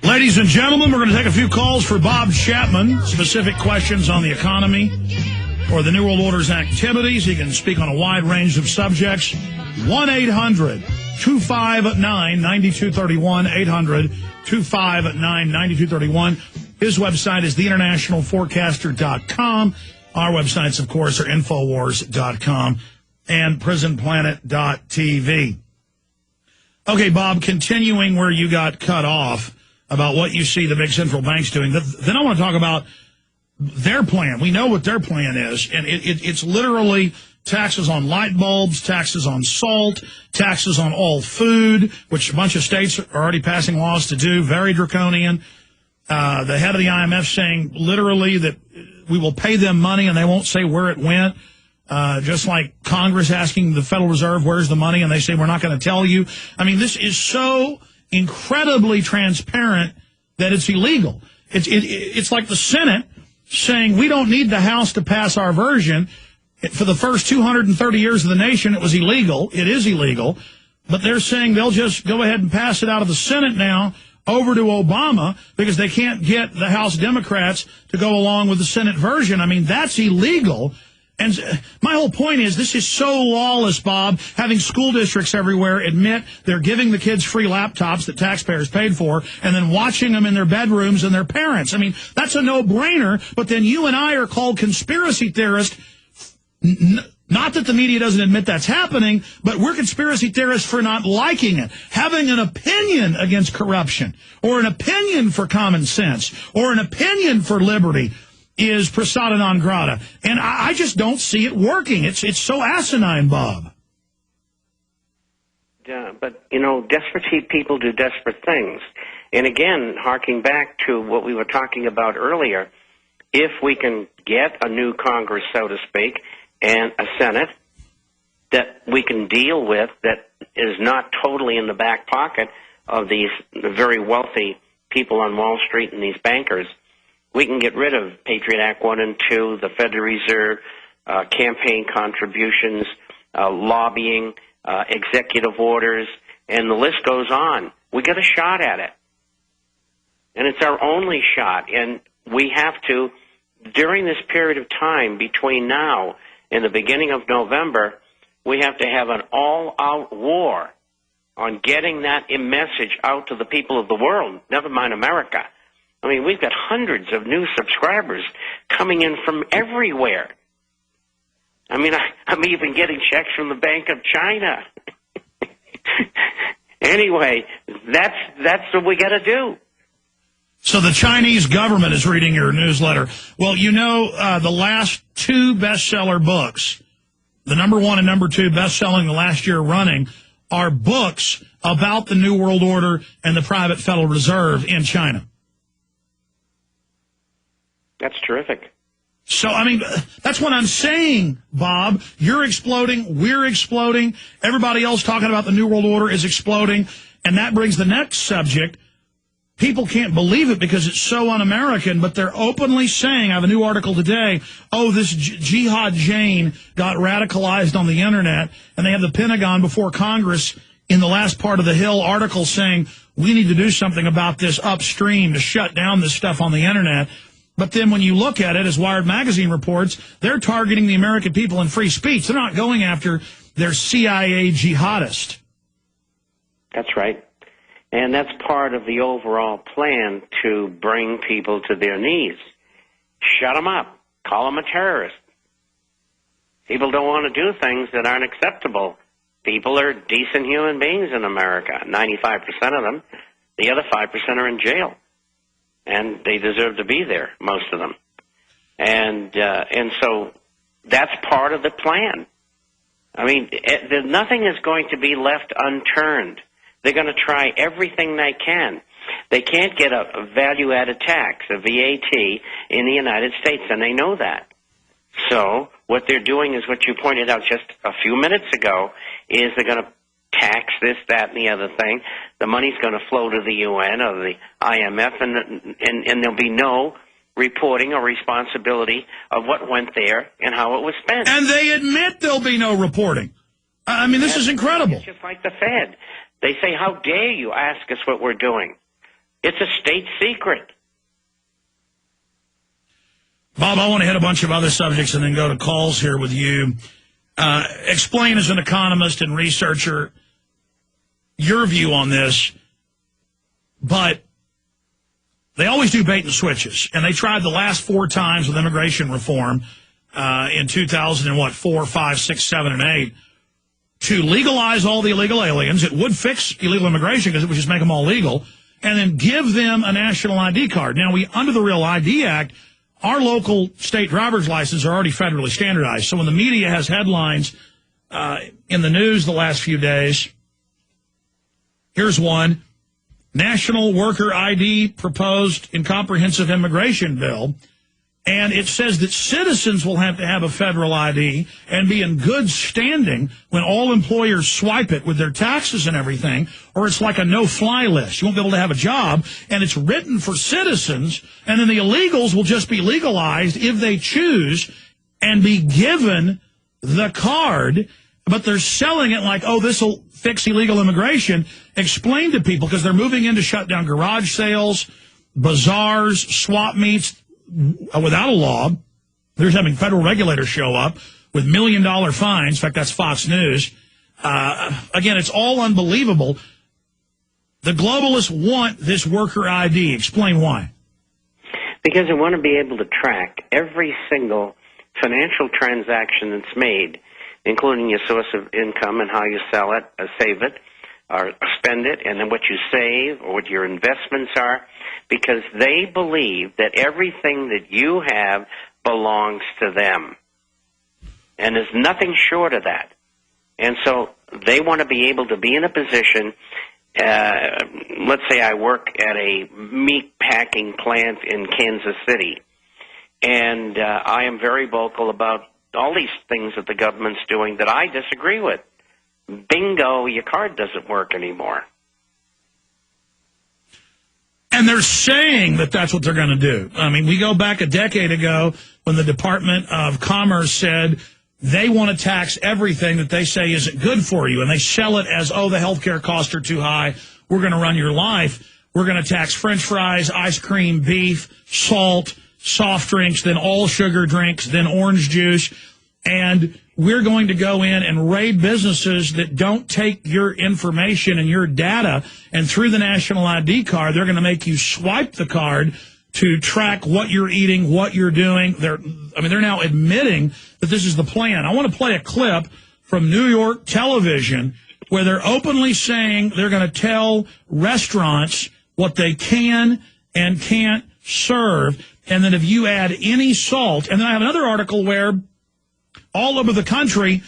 Ladies and gentlemen, we're going to take a few calls for Bob Chapman. Specific questions on the economy or the New World Order's activities. He can speak on a wide range of subjects. 1-800-259-9231. 800-259-9231. His website is theinternationalforecaster.com. Our websites, of course, are Infowars.com and PrisonPlanet.tv. Okay, Bob, continuing where you got cut off about what you see the big central banks doing, then I want to talk about their plan. We know what their plan is, and it's literally taxes on light bulbs, taxes on salt, taxes on all food, which a bunch of states are already passing laws to do, very draconian. The head of the IMF saying literally that we will pay them money and they won't say where it went. Just like Congress asking the Federal Reserve, where's the money? And they say, we're not going to tell you. I mean, this is so incredibly transparent that it's illegal. It's like the Senate saying we don't need the House to pass our version. For the first 230 years of the nation, it was illegal. It is illegal. But they're saying they'll just go ahead and pass it out of the Senate now over to Obama because they can't get the House Democrats to go along with the Senate version. I mean, that's illegal. And my whole point is this is so lawless, Bob, having school districts everywhere admit they're giving the kids free laptops that taxpayers paid for and then watching them in their bedrooms and their parents. I mean, that's a no-brainer, but then you and I are called conspiracy theorists. Not that the media doesn't admit that's happening, but we're conspiracy theorists for not liking it. Having an opinion against corruption or an opinion for common sense or an opinion for liberty is persona non grata. And I just don't see it working. It's so asinine, Bob. Yeah, but, you know, desperate people do desperate things. And again, harking back to what we were talking about earlier, if we can get a new Congress, so to speak, and a Senate that we can deal with that is not totally in the back pocket of these very wealthy people on Wall Street and these bankers, we can get rid of Patriot Act 1 and 2, the Federal Reserve, campaign contributions, lobbying, executive orders, and the list goes on. We get a shot at it. And it's our only shot. And we have to, during this period of time between now and the beginning of November, we have to have an all-out war on getting that message out to the people of the world, never mind America. I mean, we've got hundreds of new subscribers coming in from everywhere. I mean, I'm even getting checks from the Bank of China. Anyway, that's what we got to do. So the Chinese government is reading your newsletter. Well, you know, the last two bestseller books, the number one and number two best-selling the last year running, are books about the New World Order and the private Federal Reserve in China. That's terrific. So, I mean, that's what I'm saying, Bob. You're exploding. We're exploding. Everybody else talking about the New World Order is exploding. And that brings the next subject. People can't believe it because it's so un-American, but they're openly saying, I have a new article today, oh, this Jihad Jane got radicalized on the Internet, and they have the Pentagon before Congress in the last part of the Hill article saying, we need to do something about this upstream to shut down this stuff on the Internet. But then when you look at it, as Wired Magazine reports, they're targeting the American people in free speech. They're not going after their CIA jihadist. That's right. And that's part of the overall plan to bring people to their knees. Shut them up. Call them a terrorist. People don't want to do things that aren't acceptable. People are decent human beings in America, 95% of them. The other 5% are in jail. And they deserve to be there, most of them. And so that's part of the plan. I mean, nothing is going to be left unturned. They're going to try everything they can. They can't get a value-added tax, a VAT, in the United States, and they know that. So what they're doing is what you pointed out just a few minutes ago, is they're going to tax this, that, and the other thing. The money's going to flow to the UN or the IMF, and there'll be no reporting or responsibility of what went there and how it was spent. And they admit there'll be no reporting. I mean, this is incredible. It's just like the Fed. They say, how dare you ask us what we're doing? It's a state secret. Bob, I want to hit a bunch of other subjects and then go to calls here with you. Explain, as an economist and researcher, your view on this. But they always do bait and switches, and they tried the last 4 times with immigration reform in 2004, 5, 6, 7, and 8 to legalize all the illegal aliens. It would fix illegal immigration because it would just make them all legal, and then give them a national ID card. Now, under the Real ID Act, our local state driver's license are already federally standardized. So when the media has headlines in the news the last few days, here's one: National Worker ID proposed in comprehensive immigration bill. And it says that citizens will have to have a federal ID and be in good standing when all employers swipe it with their taxes and everything, or it's like a no-fly list. You won't be able to have a job, and it's written for citizens, and then the illegals will just be legalized if they choose and be given the card, but they're selling it like, oh, this will fix illegal immigration. Explain to people, because they're moving in to shut down garage sales, bazaars, swap meets, without a law. They're having federal regulators show up with $1 million fines. In fact, that's Fox News. Again, it's all unbelievable. The globalists want this worker ID. Explain why. Because they want to be able to track every single financial transaction that's made, including your source of income and how you sell it, or save it, or spend it, and then what you save or what your investments are, because they believe that everything that you have belongs to them. And there's nothing short of that. And so they want to be able to be in a position, let's say I work at a meat packing plant in Kansas City, and I am very vocal about all these things that the government's doing that I disagree with. Bingo, your card doesn't work anymore. And they're saying that that's what they're going to do. I mean, we go back a decade ago when the Department of Commerce said they want to tax everything that they say isn't good for you. And they sell it as, oh, the healthcare costs are too high. We're going to run your life. We're going to tax French fries, ice cream, beef, salt, soft drinks, then all sugar drinks, then orange juice. And we're going to go in and raid businesses that don't take your information and your data, and through the national ID card, they're going to make you swipe the card to track what you're eating, what you're doing. They're now admitting that this is the plan. I want to play a clip from New York television where they're openly saying they're going to tell restaurants what they can and can't serve, and then if you add any salt, and then I have another article where all over the country,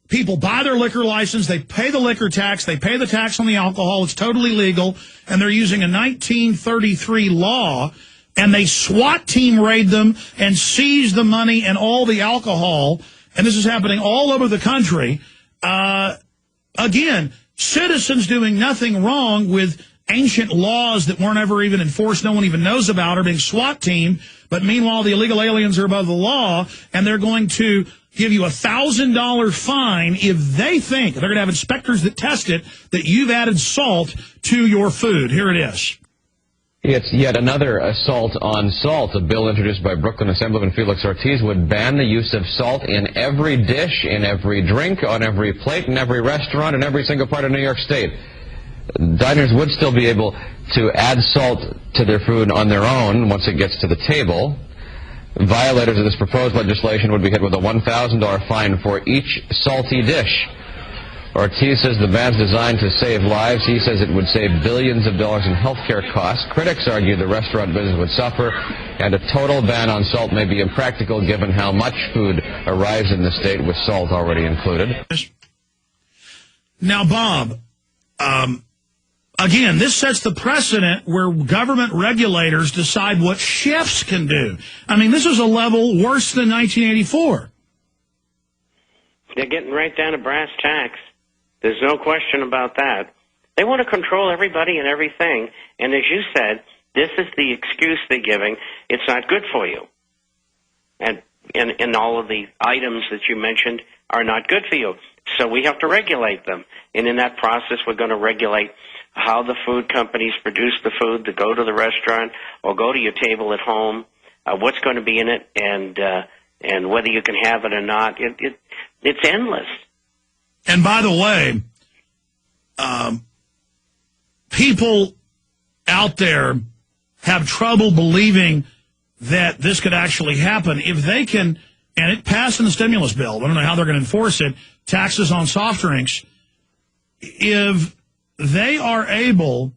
people buy their liquor license, they pay the liquor tax, they pay the tax on the alcohol, it's totally legal, and they're using a 1933 law, and they SWAT team raid them and seize the money and all the alcohol, and this is happening all over the country. Again, citizens doing nothing wrong with ancient laws that weren't ever even enforced, no one even knows about, are being SWAT teamed, but meanwhile the illegal aliens are above the law, and they're going to give you $1,000 fine if they think, they're going to have inspectors that test it, that you've added salt to your food. Here it is. It's yet another assault on salt. A bill introduced by Brooklyn Assemblyman Felix Ortiz would ban the use of salt in every dish, in every drink, on every plate, in every restaurant, in every single part of New York State. Diners would still be able to add salt to their food on their own once it gets to the table. Violators of this proposed legislation would be hit with a $1,000 fine for each salty dish. Ortiz says the ban's designed to save lives. He says it would save billions of dollars in health care costs. Critics argue the restaurant business would suffer, and a total ban on salt may be impractical given how much food arrives in the state with salt already included. Now, Bob, again, this sets the precedent where government regulators decide what chefs can do. I mean, this is a level worse than 1984. They're getting right down to brass tacks. There's no question about that. They want to control everybody and everything. And as you said, this is the excuse they're giving. It's not good for you. And all of the items that you mentioned are not good for you. So we have to regulate them. And in that process, we're going to regulate how the food companies produce the food that go to the restaurant or go to your table at home, what's going to be in it, and whether you can have it or not. It's endless. And by the way, people out there have trouble believing that this could actually happen. If they can, and it passed in the stimulus bill, I don't know how they're going to enforce it, taxes on soft drinks. If they are able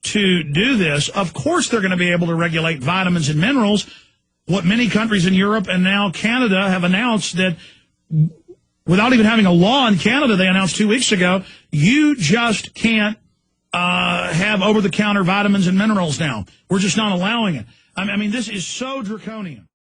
to do this, of course they're going to be able to regulate vitamins and minerals. What many countries in Europe and now Canada have announced that without even having a law in Canada, they announced 2 weeks ago, you just can't have over-the-counter vitamins and minerals now. We're just not allowing it. I mean, this is so draconian.